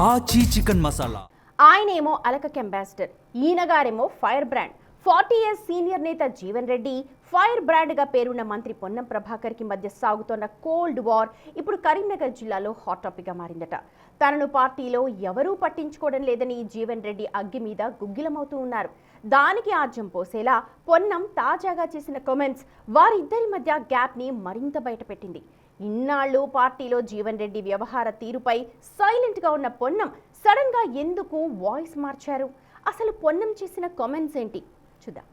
ఆచి చికెన్ మసాలా. ఆయనేమో అలకకి అంబాసిడర్, ఈయనగారేమో ఫైర్ బ్రాండ్. 40 years సీనియర్ నేత జీవన్ రెడ్డి, ఫైర్ బ్రాండ్గా పేరున్న మంత్రి పొన్నం ప్రభాకర్కి మధ్య సాగుతోన్న కోల్డ్ వార్ ఇప్పుడు కరీంనగర్ జిల్లాలో హాట్ టాపిక్గా మారిందట. తనను పార్టీలో ఎవరూ పట్టించుకోవడం లేదని జీవన్ రెడ్డి అగ్గి మీద గుగ్గిలమవుతూ ఉన్నారు. దానికి ఆజ్యం పోసేలా పొన్నం తాజాగా చేసిన కామెంట్స్ వారిద్దరి మధ్య గ్యాప్ని మరింత బయటపెట్టింది. ఇన్నాళ్ళు పార్టీలో జీవన్ రెడ్డి వ్యవహార తీరుపై సైలెంట్గా ఉన్న పొన్నం సడన్గా ఎందుకు వాయిస్ మార్చారు? అసలు పొన్నం చేసిన కామెంట్స్ ఏంటి చూద్దాం.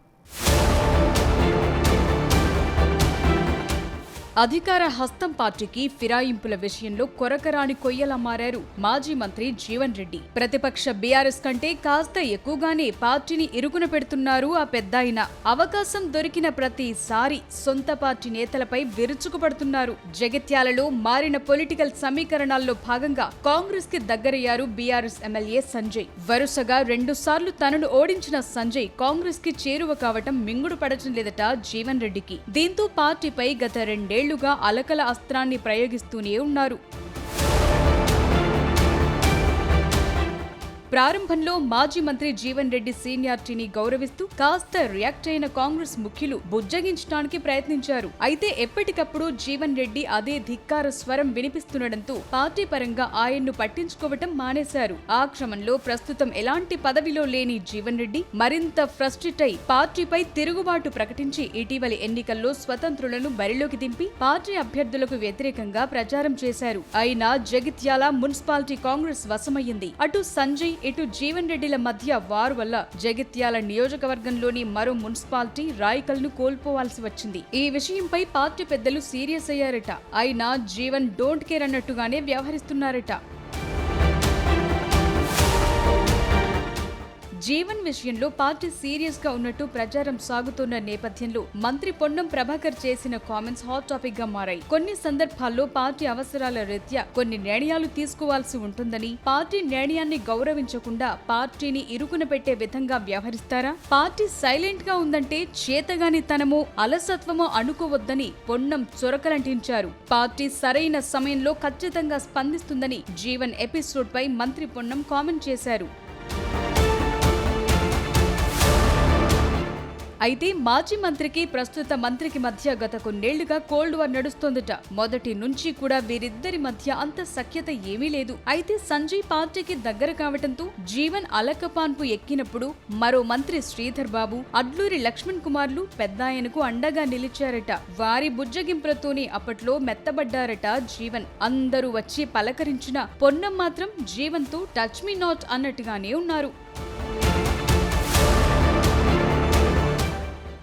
అధికార హస్తం పార్టీకి ఫిరాయింపుల విషయంలో కొరకరాని కొయ్యలా మారారు మాజీ మంత్రి జీవన్ రెడ్డి. ప్రతిపక్ష బీఆర్ఎస్ కంటే కాస్త ఎక్కువగానే పార్టీని ఇరుకున పెడుతున్నారు ఆ పెద్దాయన. అవకాశం దొరికిన ప్రతిసారి సొంత పార్టీ నేతలపై విరుచుకుపడుతున్నారు. జగిత్యాలలో మారిన పొలిటికల్ సమీకరణాల్లో భాగంగా కాంగ్రెస్ కి దగ్గరయ్యారు బీఆర్ఎస్ ఎమ్మెల్యే సంజయ్. వరుసగా 2 సార్లు తనను ఓడించిన సంజయ్ కాంగ్రెస్ కి చేరువ కావటం మింగుడు పడటం లేదట జీవన్ రెడ్డికి. దీంతో పార్టీపై గత 2 ఏళ్లుగా అలకల అస్త్రాన్ని ప్రయోగిస్తూనే ఉన్నారు. ప్రారంభంలో మాజీ మంత్రి జీవన్ రెడ్డి సీనియారిటీని గౌరవిస్తూ కాస్త రియాక్ట్ అయిన కాంగ్రెస్ ముఖ్యులు బుజ్జగించడానికి ప్రయత్నించారు. అయితే ఎప్పటికప్పుడు జీవన్ రెడ్డి అదే ధిక్కార స్వరం వినిపిస్తుండటంతో పార్టీ పరంగా ఆయన్ను పట్టించుకోవటం మానేశారు. ఆ క్రమంలో ప్రస్తుతం ఎలాంటి పదవిలో లేని జీవన్ రెడ్డి మరింత ఫ్రస్ట్రేట్ అయి పార్టీపై తిరుగుబాటు ప్రకటించి ఇటీవలి ఎన్నికల్లో స్వతంత్రులను బరిలోకి దింపి పార్టీ అభ్యర్థులకు వ్యతిరేకంగా ప్రచారం చేశారు. అయినా జగిత్యాల మున్సిపాలిటీ కాంగ్రెస్ వశమయ్యింది. అటు సంజయ్ ఇటు జీవన్ రెడ్డిల మధ్య వారు వల్ల జగిత్యాల నియోజకవర్గంలోని మరో మున్సిపాలిటీ రాయికల్ను కోల్పోవాల్సి వచ్చింది. ఈ విషయంపై పార్టీ పెద్దలు సీరియస్ అయ్యారట. అయినా జీవన్ డోంట్ కేర్ అన్నట్టుగానే వ్యవహరిస్తున్నారట. జీవన్ విషయంలో పార్టీ సీరియస్ గా ఉన్నట్టు ప్రచారం సాగుతున్న నేపథ్యంలో మంత్రి పొన్నం ప్రభాకర్ చేసిన కామెంట్స్ హాట్ టాపిక్ గా మారాయి. కొన్ని సందర్భాల్లో పార్టీ అవసరాల రీత్యా కొన్ని నిర్ణయాలు తీసుకోవాల్సి ఉంటుందని, పార్టీ నిర్ణయాన్ని గౌరవించకుండా పార్టీని ఇరుకున పెట్టే విధంగా వ్యవహరిస్తారా? పార్టీ సైలెంట్ గా ఉందంటే చేతగాని తనమో అలసత్వమో అనుకోవద్దని పొన్నం చొరకలంటించారు. పార్టీ సరైన సమయంలో ఖచ్చితంగా స్పందిస్తుందని జీవన్ ఎపిసోడ్ పై మంత్రి పొన్నం కామెంట్ చేశారు. అయితే మాజీ మంత్రికి ప్రస్తుత మంత్రికి మధ్య గత కొన్నేళ్లుగా కోల్డ్ వార్ నడుస్తోందట. మొదటి నుంచి కూడా వీరిద్దరి మధ్య అంత సఖ్యత ఏమీ లేదు. అయితే సంజయ్ పార్టీకి దగ్గర కావటంతో జీవన్ అలకపాన్పు ఎక్కినప్పుడు మరో మంత్రి శ్రీధర్ బాబు, అడ్లూరి లక్ష్మణ్ కుమార్లు పెద్దాయనకు అండగా నిలిచారట. వారి బుజ్జగింపులతోనే అప్పట్లో మెత్తబడ్డారట జీవన్. అందరూ వచ్చి పలకరించిన పొన్నం మాత్రం జీవన్ తో టచ్ మీ నాట్ అన్నట్టుగానే ఉన్నారు.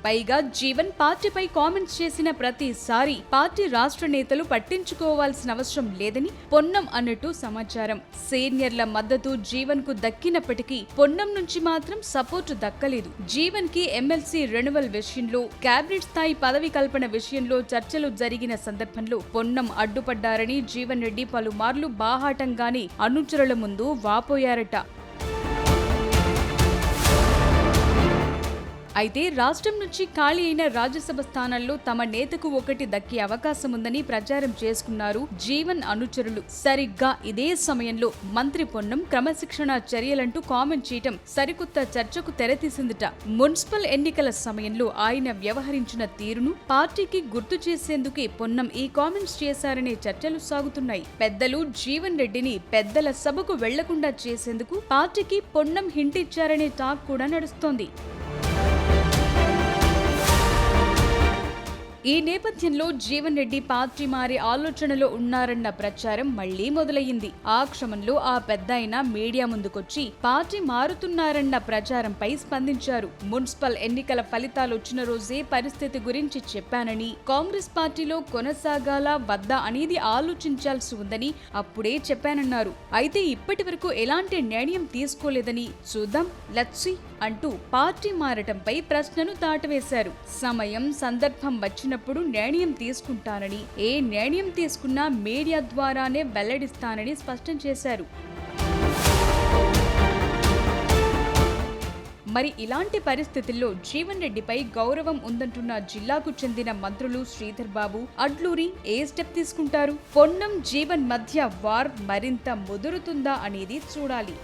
పైగా జీవన్ పార్టీపై కామెంట్స్ చేసిన ప్రతిసారి పార్టీ రాష్ట్ర నేతలు పట్టించుకోవాల్సిన అవసరం లేదని పొన్నం అన్నట్టు సమాచారం. సీనియర్ల మద్దతు జీవన్ కు దక్కినప్పటికీ పొన్నం నుంచి మాత్రం సపోర్టు దక్కలేదు. జీవన్ కి ఎమ్మెల్సీ రెన్యువల్ విషయంలో, కేబినెట్ స్థాయి పదవి కల్పన విషయంలో చర్చలు జరిగిన సందర్భంలో పొన్నం అడ్డుపడ్డారని జీవన్ రెడ్డి పలుమార్లు బాహాటంగానే అనుచరుల ముందు వాపోయారట. అయితే రాష్ట్రం నుంచి ఖాళీ అయిన రాజ్యసభ స్థానాల్లో తమ నేతకు ఒకటి దక్కే అవకాశం ఉందని ప్రచారం చేసుకున్నారు జీవన్ అనుచరులు. సరిగ్గా ఇదే సమయంలో మంత్రి పొన్నం క్రమశిక్షణ చర్యలంటూ కామెంట్ చేయటం సరికొత్త చర్చకు తెరతీసిందిట. మున్సిపల్ ఎన్నికల సమయంలో ఆయన వ్యవహరించిన తీరును పార్టీకి గుర్తు చేసేందుకే పొన్నం ఈ కామెంట్స్ చేశారనే చర్చలు సాగుతున్నాయి. పెద్దలు జీవన్ రెడ్డిని పెద్దల సభకు వెళ్లకుండా చేసేందుకు పార్టీకి పొన్నం హింట్ ఇచ్చారనే టాక్ కూడా నడుస్తోంది. ఈ నేపథ్యంలో జీవన్ రెడ్డి పార్టీ మారే ఆలోచనలో ఉన్నారన్న ప్రచారం మళ్లీ మొదలయ్యింది. ఆ క్రమంలో ఆ పెద్దాయన మీడియా ముందుకొచ్చి పార్టీ మారుతున్నారన్న ప్రచారంపై స్పందించారు. మున్సిపల్ ఎన్నికల ఫలితాలు వచ్చిన రోజే పరిస్థితి గురించి చెప్పానని, కాంగ్రెస్ పార్టీలో కొనసాగాలా వద్దా అనేది ఆలోచించాల్సి ఉందని అప్పుడే చెప్పానన్నారు. అయితే ఇప్పటి వరకు ఎలాంటి నిర్ణయం తీసుకోలేదని, చూద్దాం లెట్స్ సీ అంటూ పార్టీ మారటంపై ప్రశ్నను దాటవేశారు. సమయం సందర్భం వచ్చినప్పుడు నిర్ణయం తీసుకుంటానని, ఏ నిర్ణయం తీసుకున్నా మీడియా ద్వారానే వెల్లడిస్తానని స్పష్టం చేశారు. మరి ఇలాంటి పరిస్థితుల్లో జీవన్ రెడ్డిపై గౌరవం ఉందంటున్న జిల్లాకు చెందిన మంత్రులు శ్రీధర్ బాబు, అడ్లూరి ఏ స్టెప్ తీసుకుంటారు? పొన్నం జీవన్ మధ్య వార్ మరింత ముదురుతుందా అనేది చూడాలి.